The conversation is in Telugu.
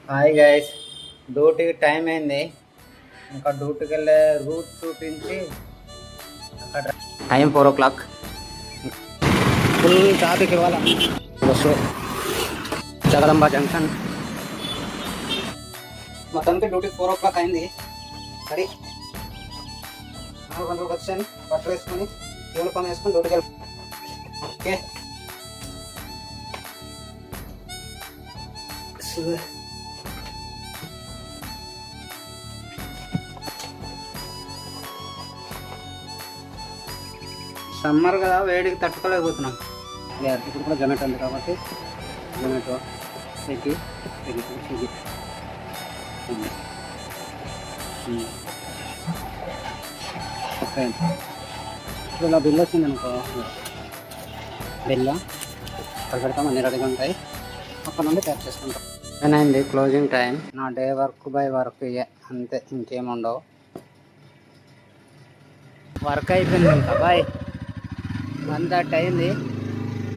హాయ్ గైస్, డ్యూటీకి టైం అయింది. ఇంకా డ్యూటీకి వెళ్ళే రూట్ చూపించి అక్కడ టైం 4 o'clock. ఫుల్ ట్రాఫిక్ ఇవ్వాల బస్సు జగదంబ జంక్షన్. మొత్తానికి డ్యూటీ 4 o'clock అయింది. సరే 4 గంటలకు వచ్చాను. బట్టలు వేసుకొని యూనిఫామ్ వేసుకొని డ్యూటీకి వెళ్ళి ఓకే. సమ్మర్ కదా, వేడికి తట్టుకోలేకపోతున్నాం. ఇప్పుడు కూడా జొమాటో ఉంది కాబట్టి జొమాటో, స్విగ్గీ స్విగ్గీ ఓకే. ఇప్పుడు ఇలా బిల్ వచ్చింది అనుకో, బిల్ అక్కడ పెడతాం, అన్ని రెడీగా ఉంటాయి. అక్కడ నుండి ప్యాక్ చేసుకుంటాం. ఏమైంది క్లోజింగ్ టైం. నా డే వర్క్ బై వర్క్ అంతే, ఇంకేముండవు. వర్క్ అయిపోయింది ఇంకా బాయ్. 1:30 అయింది.